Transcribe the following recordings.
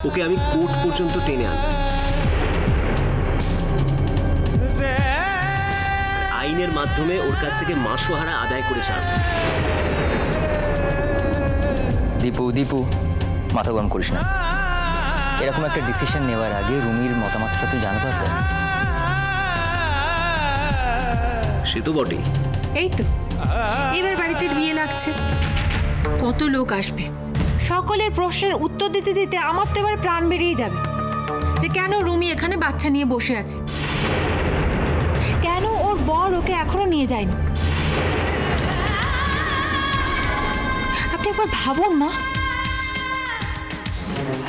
ওকে আমি কোর্ট পর্যন্ত টেনে আনব। আইনের মাধ্যমে ওর কাছ থেকে মাসোহারা আদায় করে ছাড়ব। দীপু মাথা গরম করিস না। এরকম একটা ডিসিশন নেওয়ার আগে রুমির মতামতটা তো জানা দরকার। সে তো বটেই। এই তো এবার বাড়িতে বিয়ে লাগছে, কত লোক আসবে, সকলের প্রশ্নের উত্তর দিতে দিতে আমার তো এবার প্রাণ বেরিয়ে যাবে যে কেন রুমি এখানে বাচ্চা নিয়ে বসে আছে, কেন ওর বর ওকে এখনো নিয়ে যায়নি। আপনি একবার ভাবুন না।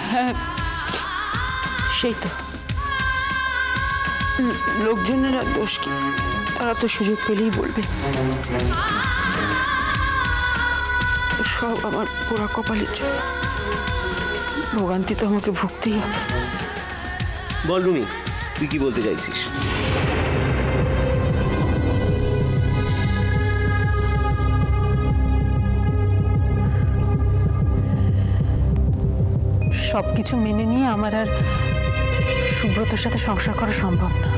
হ্যাঁ সেই তো, লোকজনের আর দোষ কি, তারা তো সুযোগ পেলেই বলবে। সব আমার পোড়া কপালের জন্য, ভোগান্তি তো আমাকে ভুগতেই হবে। বল রুমি, তুই কি বলতে চাইছিস? সব কিছু মেনে নিয়ে আমার আর সুব্রতর সাথে সংসার করা সম্ভব না।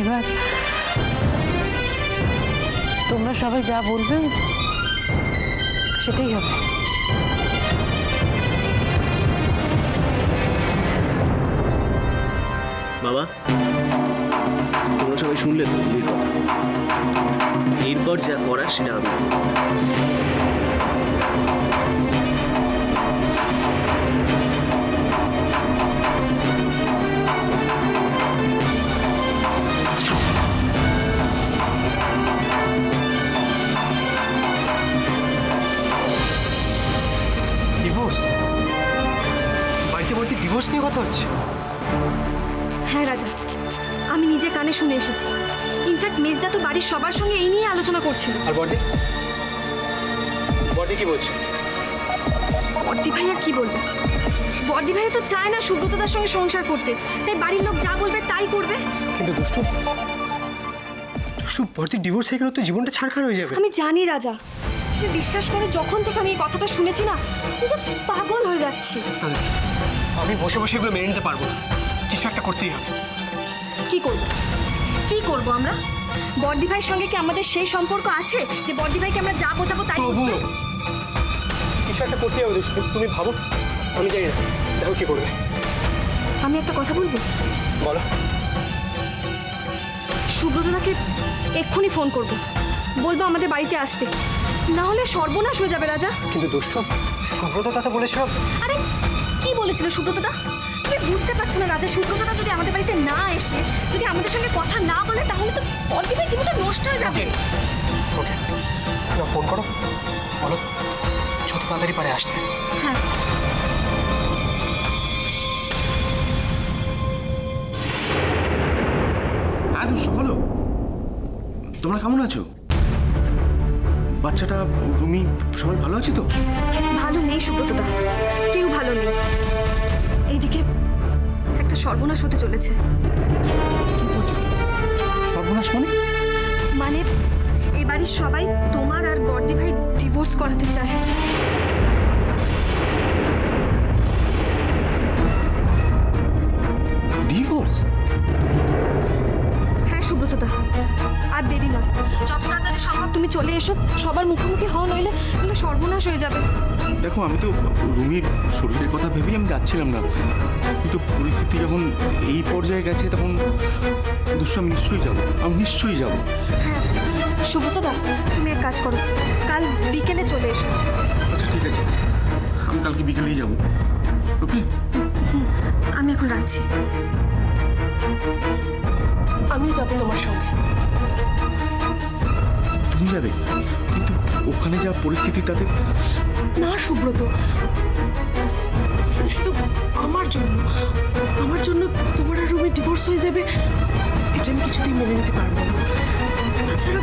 এবার তোমরা সবাই যা বলবে সেটাই হবে। বাবা, তোমরা সবাই শুনলে তো রুমির কথা। এরপর যা করার সেটা আমি করব। ডিভোর্স? বাড়িতে বাড়িতে ডিভোর্স নিয়ে কথা হচ্ছে? হ্যাঁ রাজা, আমি নিজে কানে শুনে এসেছি। ইনফ্যাক্ট মেজদা তো বাড়ির সবার সঙ্গে এই নিয়ে আলোচনা করছিল। আর বড়দি? বড়দি কি বলছে? বর্দি ভাইয়া কি বলবে? বর্দি ভাইয়া তো চায় না সুব্রতদার সঙ্গে সংসার করতে, তাই বাড়ির লোক যা বলবে তাই করবে। কিন্তু দুষ্টু বড়দি ডিভোর্স হয়ে গেল তো জীবনটা ছাড়খাড় হয়ে যাবে। আমি জানি রাজা, তুমি বিশ্বাস করো, যখন থেকে আমি এই কথাটা শুনেছি না, আমি জাস্ট পাগল হয়ে যাচ্ছি। না দুষ্টু, আমি বসে বসে এগুলো মেনে নিতে পারবো না, কিছু একটা করতেই হবে। কি করব? কি করব আমরা? বর্দি ভাইয়ের সঙ্গে কি আমাদের সেই সম্পর্ক আছে যে বর্দি ভাইকে আমরা যা বোঝাবো তাই তবুও বুঝবে? কিছু একটা করতেই হবে দুষ্টু, তুমি ভাবো, আমি জানি না, দেখো কি করবে। আমি একটা কথা বলবো? বলো। সুব্রতদাকে এক্ষুনি ফোন করব, বলবো আমাদের বাড়িতে আসতে, না হলে সর্বনাশ হয়ে যাবে রাজা। কিন্তু দুষ্টু, সুব্রত কথা বলেছিল। আরে কি বলেছিল সুব্রতদা? তুমি বুঝতে পারছো না রাজা, সুব্রতদা যদি আমাদের বাড়িতে না এসে, যদি আমাদের সঙ্গে কথা না বলে, তাহলে তো অর্ধেকের জীবনটা নষ্ট হয়ে যাবে। ওকে, তুমি ফোন করো, বলো যত তাড়াতাড়ি পারে আসতে। হ্যাঁ। হ্যাঁ দুষ্টু, বলো তোমরা কেমন আছো? বাচ্চাটা, রুমি, সবাই ভালো আছে তো? ভালো নেই সুব্রতদা, কেউ ভালো নেই। এইদিকে একটা সর্বনাশ হতে চলেছে। কি বলছো? সর্বনাশ মানে? মানে এই বাড়ির সবাই তোমার আর বর্দি ভাই ডিভোর্স করাতে চায়। ডিভোর্স? হ্যাঁ সুব্রতদা, আর দেরি নয়, যত তাড়াতাড়ি সম্ভব তুমি চলে এসো, সবার মুখোমুখি হও, নইলে সর্বনাশ হয়ে যাবে। দেখো, আমি তো রুমির শরীরের কথা ভেবেই আমি যাচ্ছিলাম না, কিন্তু পরিস্থিতি যখন এই পর্যায়ে গেছে তখন দুষ্টু আমি নিশ্চয়ই যাবো। হ্যাঁ সুব্রতদা, তুমি এক কাজ করো, কাল বিকেলে চলে এসো। আচ্ছা ঠিক আছে, আমি কালকে বিকেলেই যাবো। ওকে, আমি এখন রাখছি। আমিও যাবো তোমার সঙ্গে। তুমি যাবে? কিন্তু ওখানে যা পরিস্থিতি তাতে। না সুব্রত, শুধু শুধু আমার জন্য তোমার আর রুমের ডিভোর্স হয়ে যাবে, এটা আমি কিছুতেই মেনে নিতে পারবো না। তাছাড়া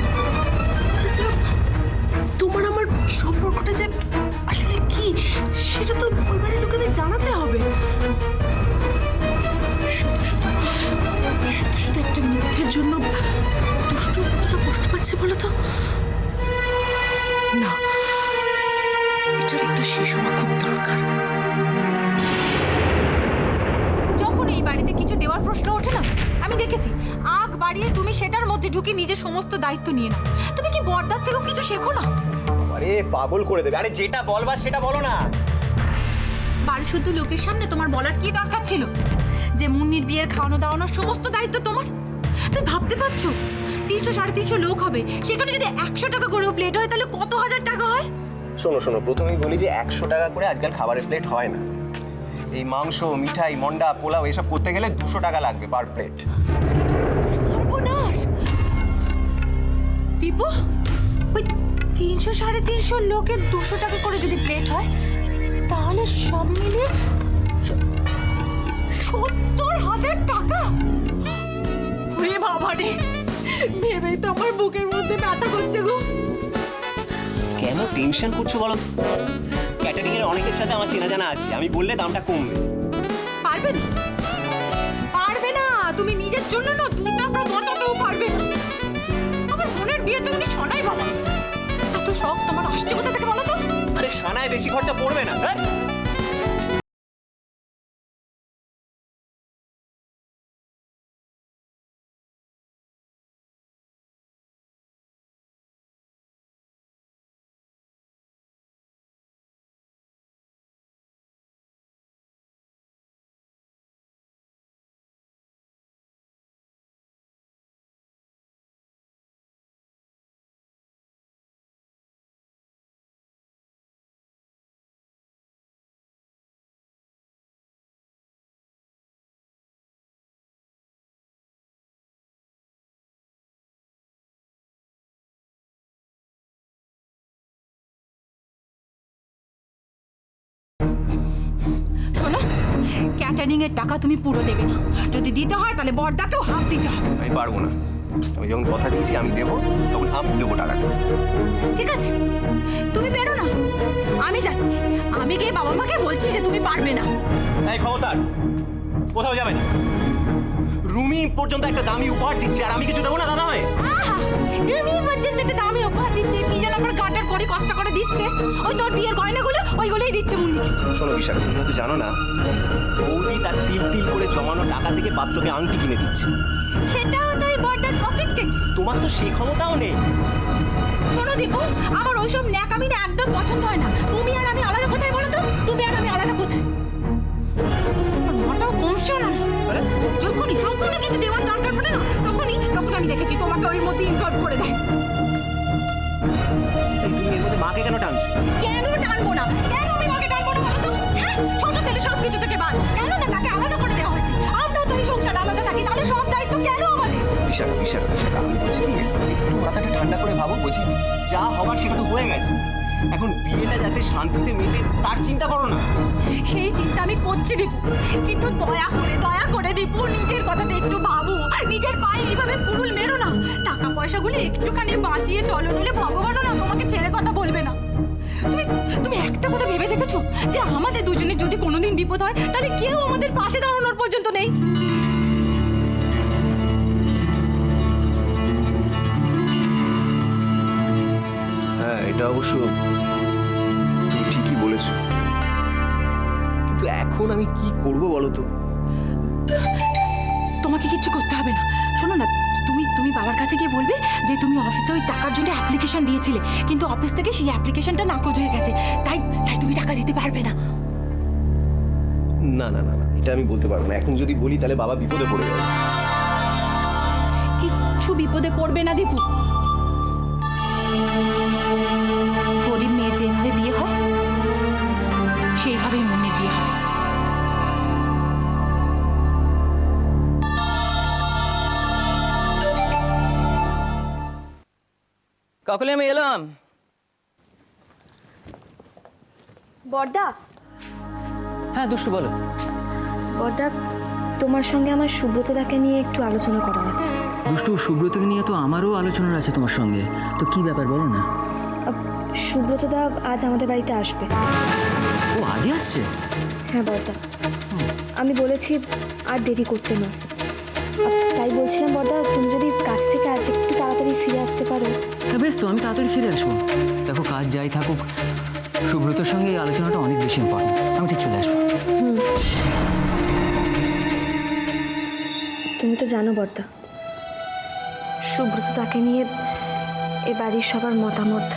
তোমার আমার সম্পর্কটা যে আসলে কি সেটা তো ওই বাড়ির লোকেদের জানাতে হবে। শুধু শুধু শুধু শুধু একটা মিথ্যের জন্য দুষ্টু কতটা কষ্ট পাচ্ছে বলো তো। না, এটার একটা শেষ হওয়া খুব দরকার। যখন এই বাড়িতে কিছু দেওয়ার প্রশ্ন ওঠে না, আমি দেখেছি আগ বাড়িয়ে তুমি সেটার মধ্যে ঢুকে নিজের সমস্ত দায়িত্ব নিয়ে নাও। তুমি কি বড়দার থেকেও কিছু শেখো না? আরে পাগল করে দেবে। আরে যেটা বলবার সেটা বলো না। বাড়ি শুদ্ধ লোকের সামনে তোমার বলার কি দরকার ছিল যে মুন্নির বিয়ের খাওয়ানো দাওয়ানোর সমস্ত দায়িত্ব তোমার? তুমি ভাবতে পারছো 300-350 লোক হবে, সেখানে যদি 100 টাকা করেও প্লেট হয় তাহলে কত হাজার টাকা হয়? শোনো প্রথমেই বলি যে 100 টাকা করে আজকাল খাবারের প্লেট হয় না। এই মাংস, মিঠাই, মন্ডা, পোলাও এসব করতে গেলে 200 টাকা লাগবে পার প্লেট। সর্বনাশ! দীপু, ওই 300-350 লোকের 200 টাকা করে যদি প্লেট হয় তাহলে সব মিলিয়ে 70,000 টাকা। ওরে বাবা রে, ভেবেই তো আমার বুকের মধ্যে ব্যথা করছে গো। কেন টেনশন করছো বলো? ক্যাটারিং এর অনেকের সাথে আমার চেনা জানা আছে, আমি বললে দামটা কমবে। পারবে না, পারবে না। তুমি নিজের জন্য না 2 টাকা বাঁচাতেও পারবে না। আমার বোনের বিয়ে তুমি ছড়াই বাজাও। এত শখ তোমার আসছে কোথা থেকে বলো তো? আরে সানায় বেশি খরচা পড়বে না। হ্যাঁ, শোনো, ক্যাটারিং এর টাকা তুমি পুরো দেবে না। যদি দিতে হয় তাহলে বড়দাকেও হাফ দিতে হবে। আমি পারবো না। আমি যখন কথা দিয়েছি আমি দেবো, তখন আমি দেবো টাকাটা। ঠিক আছে, তুমি বেরো না, আমি যাচ্ছি। আমি গিয়ে বাবা মাকে বলছি যে তুমি পারবে না। এই খবরদার, কোথাও যাবে না। রুমি পর্যন্ত একটা দামি উপহার দিচ্ছে আর আমি কিছু দেবো না দাদা ভাই? আহা, রুমি পর্যন্ত একটা দামি উপহার দিচ্ছে, কি যেন আমার কাটার করে খরচা করে দিচ্ছে। ওই তোর বিয়ের গয়নাগুলো ওইগুলোই দিচ্ছে মুন্নিকে। শোনো বিশাল, তুমি হয়তো জানো না, বৌদি তার তিল তিল করে জমানো টাকা থেকে পাত্রকে আংটি কিনে দিচ্ছে। সেটাও তো ওই বড়দার পকেট কেটে। তোমার তো সেই ক্ষমতাও নেই। শোনো দীপু, আমার ওইসব ন্যাকামি না একদম পছন্দ হয় না। তুমি আর আমি আলাদা কোথায় বলো তো? তুমি আর আমি আলাদা কোথায়? আমার মাটাও কমছে না। যখনই কিছু দেওয়ার দরকার পড়ে না, তখন আমি দেখেছি তোমাকে ওই মধ্যে ইনভলভ করে দেয়। এই তুমি এর মধ্যে মাকে কেন টানছো? কেন টানবো না? কেন আমি মাকে টানবো না বলো তো? হ্যাঁ, ছোট ছেলে সব কিছু থেকে বাদ। কেন না তাকে আলাদা করে দেওয়া হয়েছে? আমরাও তো এই সংসার আলাদা থাকি, তাহলে সব দায়িত্ব কেন আমাদের? বিশাল আমি বলছি কি, একটু মাথাটা ঠান্ডা করে ভাবো। বলছি যা হবার সেটা তো হয়ে গেছে। এখন বিয়েটা যাতে শান্তিতে মেটে তার চিন্তা করো না। সেই চিন্তা আমি করছি দীপু, কিন্তু দয়া করে দীপু নিজের কথাটা একটু ভাবো। নিজের পায়ে এইভাবে কুড়ুল মেরো না। টাকা পয়সাগুলো একটুখানি বাঁচিয়ে চলো, নইলে ভগবানও না তোমাকে ছেড়ে কথা বলবে না। তুমি একটা কথা ভেবে দেখেছো যে আমাদের দুজনের যদি কোনোদিন বিপদ হয় তাহলে কেউ আমাদের পাশে দাঁড়ানোর পর্যন্ত নেই? হ্যাঁ, এটা অবশ্য তুমি ঠিকই বলেছো, কিন্তু এখন আমি কি করব বলো তো? তোমাকে কিচ্ছু করতে হবে না। শোনো না, তুমি বাবার কাছে গিয়ে বলবে যে তুমি অফিসে ওই টাকার জন্য অ্যাপ্লিকেশন দিয়েছিলে, কিন্তু অফিস থেকে সেই অ্যাপ্লিকেশনটা নাকচ হয়ে গেছে, তাই তুমি টাকা দিতে পারবে না। না, এটা আমি বলতে পারবো না। এখন যদি বলি তাহলে বাবা বিপদে পড়ে যাবে। কিচ্ছু বিপদে পড়বে না দীপু। গরিব মেয়ে যেভাবে বিয়ে হয় সেইভাবেই মুন্নির বিয়ে হয়। কাকলি আমি এলাম। বড়দা, হ্যাঁ দুষ্টু বলো। বড়দা, তোমার সঙ্গে আমার সুব্রতদাকে নিয়ে একটু আলোচনা করা আছে। দুষ্টু, সুব্রতকে নিয়ে তো আমারও আলোচনার আছে তোমার সঙ্গে। তো কি ব্যাপার বলো না। সুব্রতদা আজ আমাদের বাড়িতে আসবে। ও আজই আসছে? হ্যাঁ বর্দা, আমি বলেছি আর দেরি করতে নয়। তাই বলছিলাম বর্দা, তুমি যদি কাজ থেকে আজ একটু তাড়াতাড়ি ফিরে আসতে পারো। হ্যাঁ বেশ তো, আমি তাড়াতাড়ি ফিরে আসবো। দেখো কাজ যাই থাকুক, সুব্রতর সঙ্গে এই আলোচনাটা অনেক বেশি ইম্পর্টেন্ট। আমি ঠিক চলে আসবো। তুমি তো জানো বর্দা, সুব্রত তাকে নিয়ে এ বাড়ির সবার মতামত,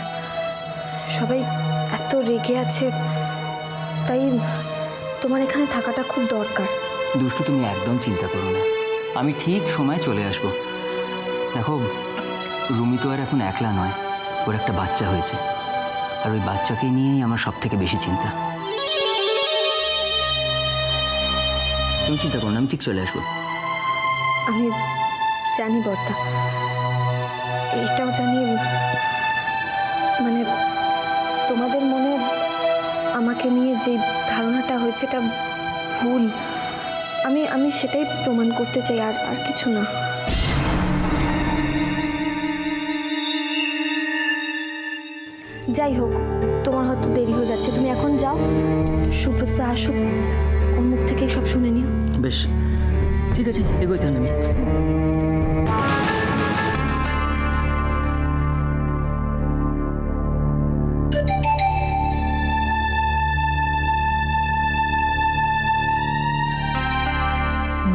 সবাই এত রেগে আছে, তাই তোমার এখানে থাকাটা খুব দরকার। দুষ্টু, তুমি একদম চিন্তা করো না, আমি ঠিক সময় চলে আসবো। দেখো রুমি তো আর এখন একলা নয়, ওর একটা বাচ্চা হয়েছে, আর ওই বাচ্চাকে নিয়েই আমার সব থেকে বেশি চিন্তা। তুমি চিন্তা করো না, আমি ঠিক চলে আসবো। আমি জানি বর্দা, এইটাও জানি মানে তোমাদের মনে আমাকে নিয়ে যে ধারণাটা হয়েছে এটা ভুল। আমি সেটাই প্রমাণ করতে চাই, আর কিছু না। যাই হোক, তোমার হয়তো দেরি হয়ে যাচ্ছে, তুমি এখন যাও, সুব্রত আসুক, ওর মুখ থেকেই সব শুনে নিও। বেশ ঠিক আছে, এগোই তাহলে আমি।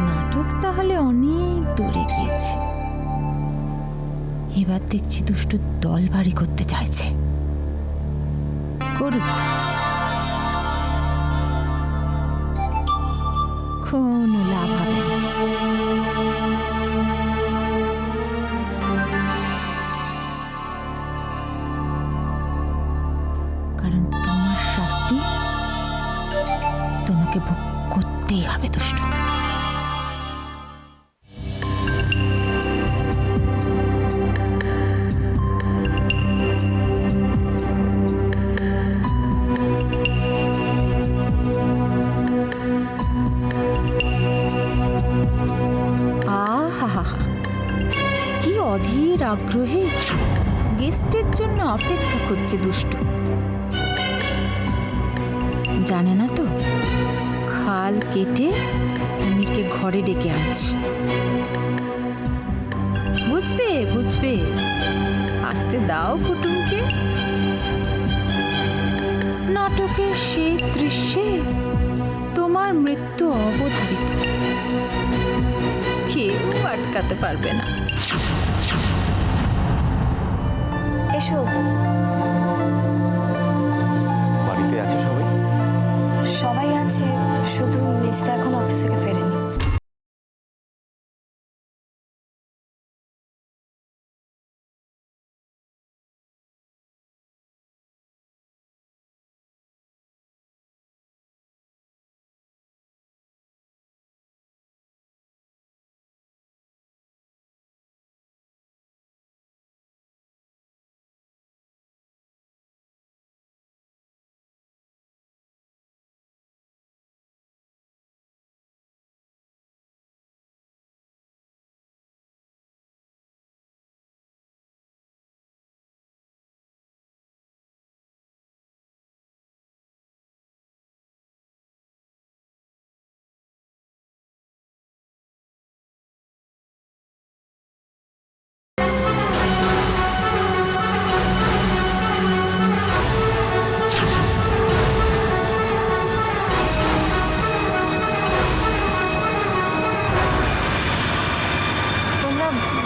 নাটক তাহলে অনেক দূরে গিয়েছে। এবার দেখছি দুষ্টু দল ভারী করতে চাইছে। করুক, কোনো লাভ হবে না। কারণ তোমার শাস্তি তোমাকে ভোগ করতেই হবে দুষ্টু। কি অধীর আগ্রহে গেস্টের জন্য অপেক্ষা করছে দুষ্টু। জানে না তো খাল কেটে কুমিরকে ঘরে ডেকে আনছে। বুঝবে বুঝবে, আসতে দাও কুটুমকে। নাটকের শেষ দৃশ্যে তোমার মৃত্যু অবধারিত, কেউ আটকাতে পারবে না। এসো। বাড়িতে আছে সবাই? সবাই আছে, শুধু মেজদা এখন অফিস থেকে ফেরেনি।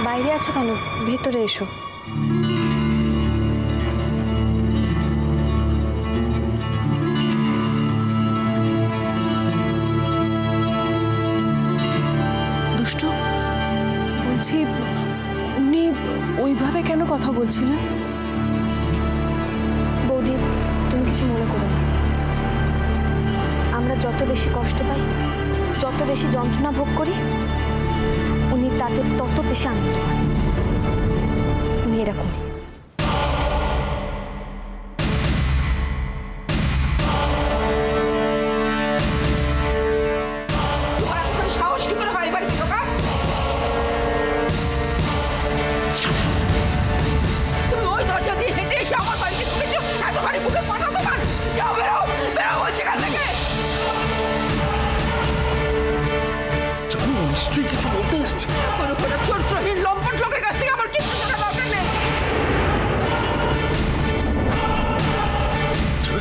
বাইরে আছো কেন? ভেতরে এসো। দুষ্টু, বলছি উনি ওইভাবে কেন কথা বলছিলেন? বৌদি, তুমি কিছু মনে করো না। আমরা যত বেশি কষ্ট পাই, যত বেশি যন্ত্রণা ভোগ করি, উনি তাতে তত বেশি আনন্দ পান। উনি এরকমই। ওই দরজা দিয়ে হেঁটে এসে আমার বাড়িতে ঢুকেছো, এত ভারী বুকে পাঠা তোমার। যাও, বেরো বেরো বলছি এখান থেকে। নিশ্চয়ই কিছু বলতে এসছে। কোনো কোনো চরিত্রহীন লম্পট লোকের কাছ থেকে আমার কিছু শোনা দরকার নেই।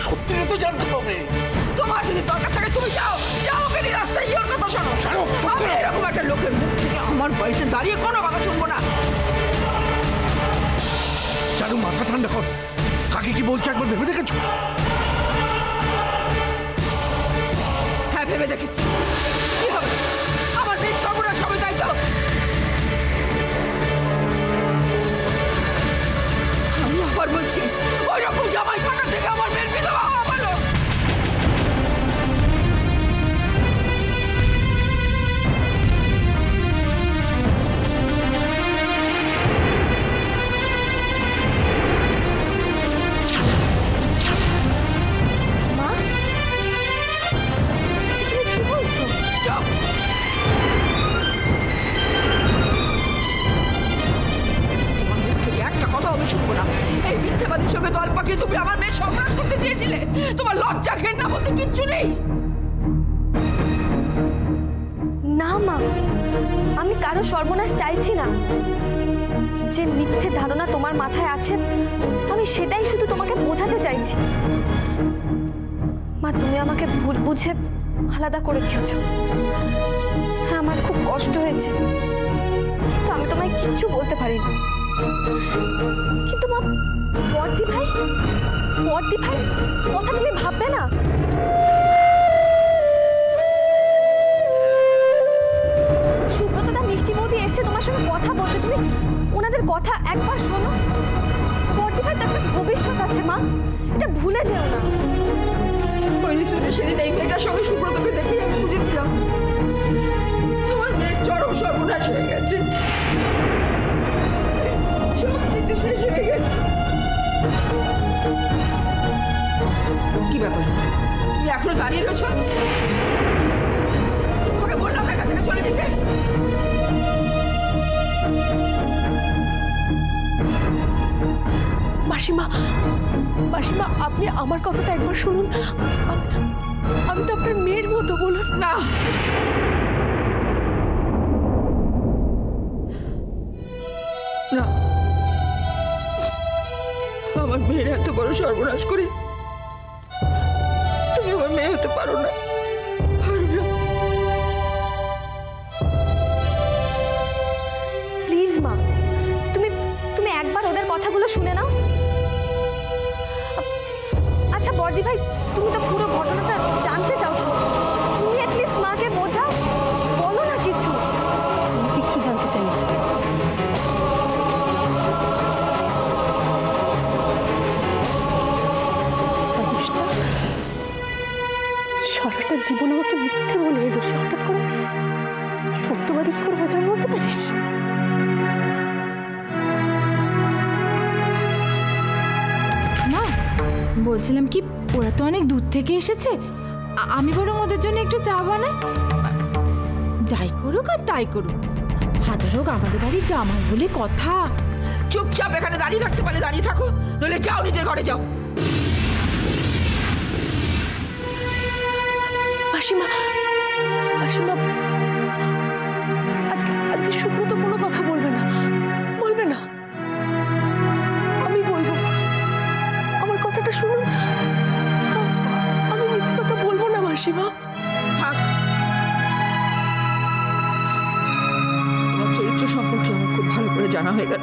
সত্যিটা তো জানতে হবে। তোমার যদি দরকার থাকে তুমি যাও, যাও ওকে নিয়ে রাস্তায় গিয়ে ওর কথা শোনো। আমি এরকম একটা লোকের মুখ থেকে আমার বাড়িতে দাঁড়িয়ে কোনো কথা শুনবো না। চারু, মাথা ঠান্ডা কর। কাকে কি বলছো একবার ভেবে দেখেছো? হ্যাঁ, ভেবে দেখেছি। কি হবে? আমার মেয়ে সর্বনাশ হবে, তাই তো? আমি আবার বলছি, ওই রকম জামাই থাকার থেকে আমার মেয়ের বিধবা হওয়া ভালো। মা, তুমি কি বলছো? চুপ! তোমার মুখ থেকে একটা কথাও আমি শুনবো না। এই মিথ্যেবাদীর সঙ্গে দল পাকিয়ে তুমি আমার মেয়ের সর্বনাশ করতে চেয়েছিলে। তোমার লজ্জা ঘেন্না বলতে কিচ্ছু নেই। না মা, আমি কারো সর্বনাশ চাইছি না। যে মিথ্যে ধারণা তোমার মাথায় আছে আমি সেটাই শুধু তোমাকে বোঝাতে চাইছি। মা, তুমি আমাকে ভুল বুঝে আলাদা করে দিয়েছো। হ্যাঁ, আমার খুব কষ্ট হয়েছে, কিন্তু আমি তোমায় কিচ্ছু বলতে পারিনি। কিন্তু মা, বড়দি ভাই কথা তুমি ভাববে না? সুব্রতদা, মিষ্টি বৌদি এসে তোমার সঙ্গে কথা বলতে, তুমি ওনাদের কথা একবার শোনো। বড়দি ভাই তো একটা ভবিষ্যৎ আছে মা, এটা ভুলে যেও না। ওই রিসোর্টে সেদিন এই মেয়েটার সঙ্গে সুব্রতকে দেখেই আমি বুঝেছিলাম আমার মেয়ের চরম সর্বনাশ হয়ে গেছে। সব কিছু শেষ হয়ে গেছে। কি ব্যাপার, তুমি এখনো দাঁড়িয়ে রয়েছো? তোমাকে বললাম না এখান থেকে চলে যেতে। মাসিমা, মাসিমা, আপনি আমার কথাটা একবার শুনুন। আমি তো আপনার মেয়ের মতো, বলুন না, না, আমার মেয়ের এত বড় সর্বনাশ করে তুমি আমার মেয়ে হতে পারো না, পারবে না। প্লিজ মা, তুমি একবার ওদের কথাগুলো শুনে নাও। আচ্ছা বড়দি ভাই, তুমি তো পুরো ঘটনাটা জানতে চাও, তো তুমি অ্যাটলিস্ট মাকে বোঝাও, বলো না কিছু। কিচ্ছু জানতে চাই না। মানুষটা সারাটা জীবন আমাকে মিথ্যে বলে এলো, সে হঠাৎ করে সত্যবাদী কি করে বোঝাবে বলতে পারিস? মা, বলছিলাম কি, ওরা তো অনেক দূর থেকে এসেছে, আমি বরং ওদের জন্য একটু চা বানাই। যাই করুক আর তাই করুক, হাজার হোক আমাদের বাড়ির জামাই বলে কথা। চুপচাপ এখানে দাঁড়িয়ে থাকতে পারলে দাঁড়িয়ে থাকো, নইলে যাও নিজের ঘরে যাও। মাসিমা, মাসিমা, আজকে সুব্রত কোনো কথা বলবে না, বলবে না। আমি বলবো, আমার কথাটা শুনুন। আমি মিথ্যে কথা বলবো না মাসিমা। থাক, তোমার চরিত্র সম্পর্কে আমার খুব ভালো করে জানা হয়ে গেল।